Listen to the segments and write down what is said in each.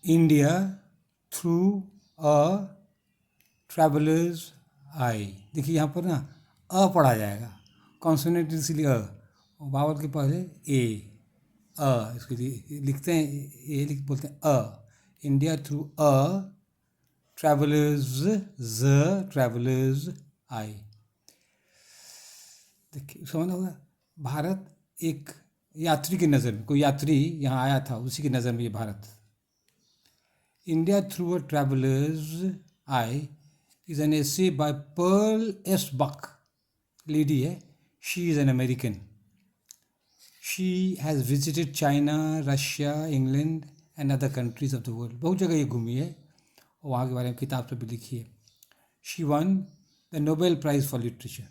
India through a traveller's आई। देखिए यहाँ पर ना अ पढ़ा जाएगा, कॉन्सोनेंट इसलिए अ, और वावल के पहले ए, अ इसको लिखते हैं, ए लिख बोलते हैं अ। इंडिया थ्रू अ ट्रैवलर्स आई। देखिए समझना होगा, भारत एक यात्री की नज़र में, कोई यात्री यहाँ आया था उसी की नज़र में ये Bharat. India through a traveller's eye is an essay by Pearl S Buck. Lady है, she is an American. She has visited China, Russia, England and other countries of the world. बहुत जगह ये घूमी है और वहाँ के बारे में किताब सब भी लिखी है। She won the Nobel prize for literature,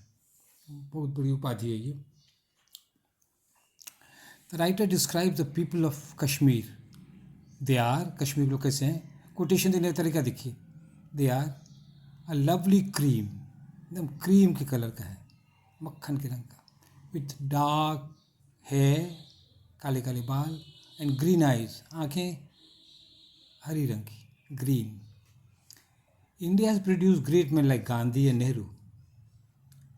बहुत बड़ी उपाधि है ये। The writer describe the people of Kashmir. They are, Kashmir लोग कैसे हैं, कोटेशन देने का तरीका देखिए। They are a lovely cream, एकदम क्रीम के कलर का है, मक्खन के रंग का, विथ डार्क हेयर, काले काले बाल, एंड ग्रीन आइज, आँखें हरी रंग की, green. India has produce great man like Gandhi and Nehru.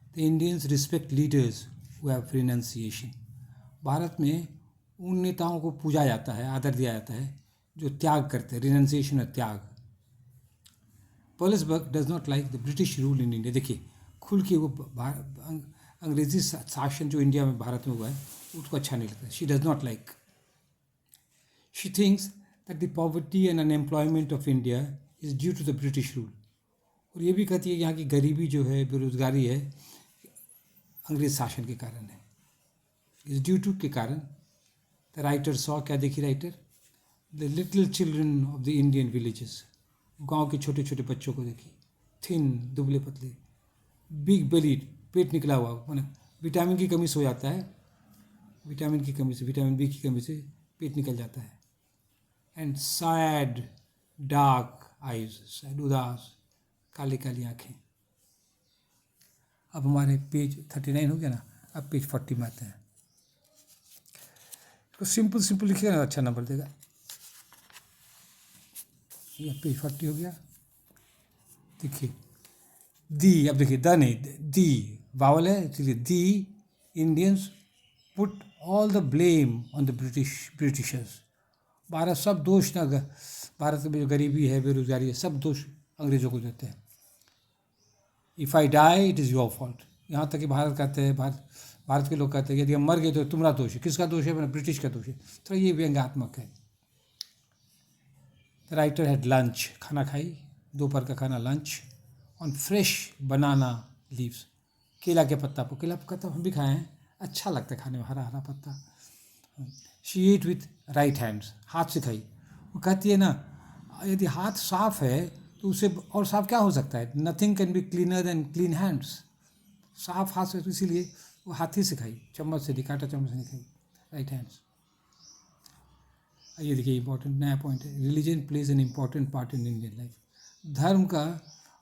The Indians respect leaders who have renunciation. Bharat में उन नेताओं को पूजा जाता है, आदर दिया जाता है जो त्याग करते हैं, रिनंसिएशन और त्याग। Polisberg does not like the British rule in India. देखिए खुल के वो अंग्रेजी शासन जो इंडिया में भारत में हुआ है उसको अच्छा नहीं लगता। She does not like, she thinks that the poverty and unemployment of India is due to the British rule. और ये भी कहती है कि यहाँ की गरीबी जो है, बेरोजगारी है, अंग्रेज शासन के कारण है, इज ड्यू टू के कारण। द राइटर सॉ, क्या देखी writer, the little children of the Indian villages, गांव के छोटे छोटे बच्चों को देखी, थिन, दुबले पतले, बिग बेली, पेट निकला हुआ, माना विटामिन की कमी से हो जाता है, विटामिन की कमी से, विटामिन बी की कमी से पेट निकल जाता है। And sad dark eyes, sad, उदास, काली काली आँखें। अब हमारे पेज 39 हो गया ना, अब पेज 40 में आते हैं। तो सिंपल सिंपल लिखिएगा ना, अच्छा नंबर देगा। ये पेज 40 हो गया। देखिए दी, अब देखिए द नहीं, दी वावल है इसलिए the Indians put all the blame on the Britishers. भारत सब दोष ना, भारत में जो गरीबी है, बेरोजगारी है, सब दोष अंग्रेज़ों को देते हैं। If I die it is your fault. यहाँ तक कि भारत कहते हैं, भारत के लोग कहते हैं यदि हम मर गए तो तुम्हारा दोष है। किसका दोष है? मैंने ब्रिटिश का दोष है। तो ये व्यंग्यात्मक है। द राइटर हैड लंच, खाना खाई, दोपहर का खाना lunch, on fresh banana leaves, केला के पत्ता पर। केला का पत्ता हम भी खाए हैं, अच्छा लगता है खाने में, हरा हरा पत्ता। She eat with right hands, हाथ से खाई। वो कहती है ना, यदि हाथ साफ है तो उसे और साफ क्या हो सकता है? Nothing can be cleaner then clean hands. साफ हाथ से, तो इसीलिए वो हाथ ही से खाई, चम्मच से नहीं, कांटा चम्मच से नहीं खाई, राइट हैंड्स। ये देखिए इंपॉर्टेंट नया पॉइंट है, religion plays an important part in Indian life. धर्म का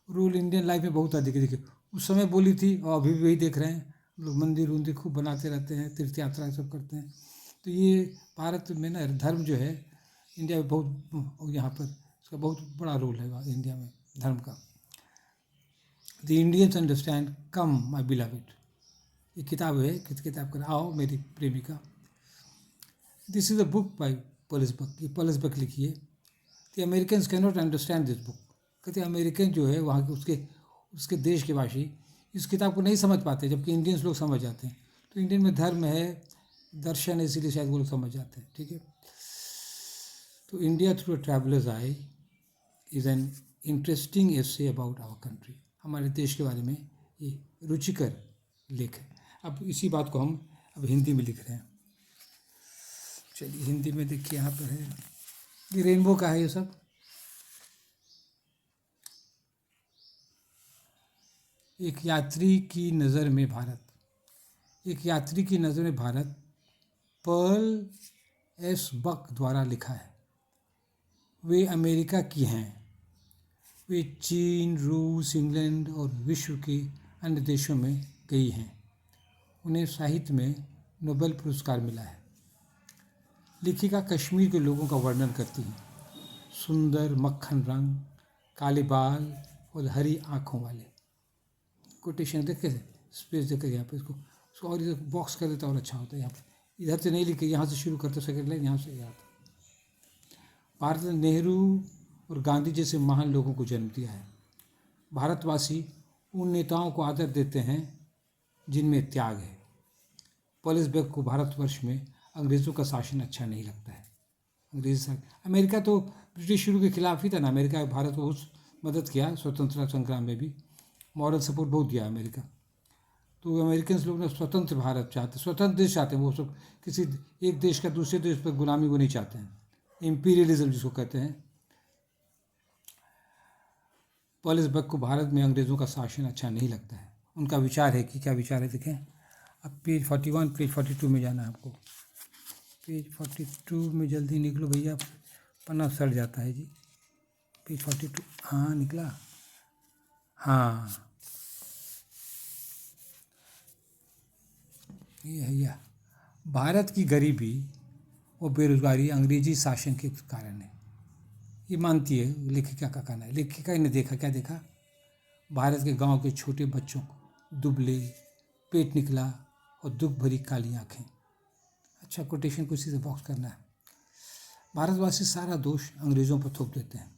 रोल इंडियन लाइफ में बहुत अधिक है। देखिए उस समय बोली थी और अभी भी वही देख रहे हैं लोग, मंदिर उन्दिर खूब बनाते रहते हैं, तीर्थ यात्रा सब करते हैं। तो ये भारत में ना धर्म जो है इंडिया में बहुत, यहाँ पर इसका बहुत बड़ा रोल है इंडिया में धर्म का। The Indians understand come my beloved, ये किताब है, किस किताब का, आओ मेरी प्रेमिका। This is a book by Polisberg, ये पॉलिसबर्ग लिखी है। The American can not understand this book. कहते हैं अमेरिकन जो है वहाँ के उसके देश के वासी इस किताब को नहीं समझ पाते, जबकि इंडियंस लोग समझ जाते हैं। तो इंडियन में धर्म है, दर्शन है, इसीलिए शायद वो लोग समझ जाते हैं। ठीक है, तो India through travellers eye is an interesting essay about our country. हमारे देश के बारे में ये रुचिकर लेख है। अब इसी बात को हम अब हिंदी में लिख रहे हैं। चलिए हिंदी में देखिए, यहाँ पर है, ये रेनबो का है ये सब। एक यात्री की नज़र में भारत, एक यात्री की नज़र में भारत, पर्ल एस बक द्वारा लिखा है। वे अमेरिका की हैं, वे चीन, रूस, इंग्लैंड और विश्व के अन्य देशों में गई हैं। उन्हें साहित्य में नोबेल पुरस्कार मिला है। लेखिका कश्मीर के लोगों का वर्णन करती हैं। सुंदर मक्खन रंग, काले बाल और हरी आँखों वाले। कोटेशन देखे स्पेस देखे यहाँ पे इसको और इधर बॉक्स कर देता और अच्छा होता है। यहाँ पे इधर से नहीं लिखे, यहाँ से शुरू करते सेकंड लाइन यहाँ से याद। भारत ने नेहरू और गांधी जैसे महान लोगों को जन्म दिया है। भारतवासी उन नेताओं को आदर देते हैं जिनमें त्याग है। पॉलिस बेग को भारतवर्ष में अंग्रेज़ों का शासन अच्छा नहीं लगता है। अमेरिका तो ब्रिटिश शुरू के खिलाफ ही था ना। अमेरिका भारत को बहुत मदद किया स्वतंत्रता संग्राम में भी, मॉरल सपोर्ट बहुत दिया अमेरिका। तो अमेरिकन लोग ने स्वतंत्र भारत चाहते, स्वतंत्र देश चाहते हैं। वो सब किसी एक देश का दूसरे देश पर गुलामी को नहीं चाहते हैं, इम्पीरियलिज्म जिसको कहते हैं। पॉलिस बेग को भारत में अंग्रेज़ों का शासन अच्छा नहीं लगता है। उनका विचार है कि क्या विचार है देखें। अब पेज 41 पेज 42 में जाना है आपको। पेज 42 में जल्दी निकलो भैया, पन्ना सड़ जाता है जी। पेज 42, हाँ निकला, हाँ ये है। यह भारत की गरीबी और बेरोजगारी अंग्रेजी शासन के कारण है, ये मानती है लेखिका का कहना है। लेखिका ने देखा, क्या देखा, भारत के गांव के छोटे बच्चों को दुबले, पेट निकला और दुख भरी काली आँखें। अच्छा, कोटेशन को इसी से बॉक्स करना है। भारतवासी सारा दोष अंग्रेज़ों पर थोप देते हैं।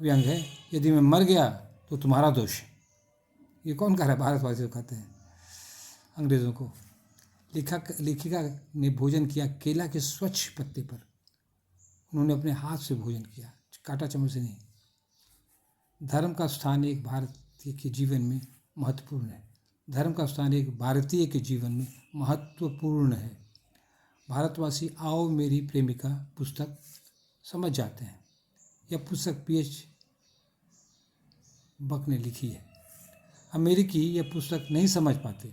व्यंग है, यदि मैं मर गया तो तुम्हारा दोष। ये कौन कह रहा है? भारतवासी कहते हैं अंग्रेज़ों को। लेखिका ने भोजन किया केला के स्वच्छ पत्ते पर। उन्होंने अपने हाथ से भोजन किया, कांटा चम्मच से नहीं। धर्म का स्थान एक भारतीय के जीवन में महत्वपूर्ण है। धर्म का स्थान एक भारतीय के जीवन में महत्वपूर्ण है। भारतवासी आओ मेरी प्रेमिका पुस्तक समझ जाते हैं। यह पुस्तक पीएच बक ने लिखी है। अमेरिकी यह पुस्तक नहीं समझ पाते।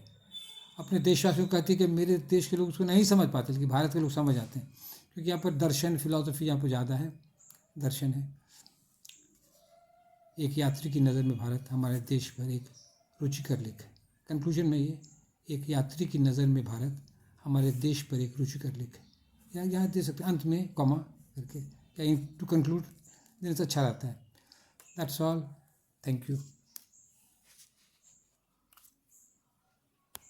अपने देशवासियों को कहती है कि मेरे देश के लोग उसको नहीं समझ पाते, लेकिन भारत के लोग समझ आते हैं, क्योंकि यहाँ पर दर्शन, फिलॉसफी यहाँ पर ज़्यादा है। दर्शन है। एक यात्री की नज़र में भारत हमारे देश पर एक रुचिकर लेख है। कंक्लूजन में ये, एक यात्री की नज़र में भारत हमारे देश पर एक रुचिकर लेख है। यहाँ दे सकते हैं अंत में कॉमा करके, या टू कंक्लूड देने से अच्छा रहता है। That's all, thank you.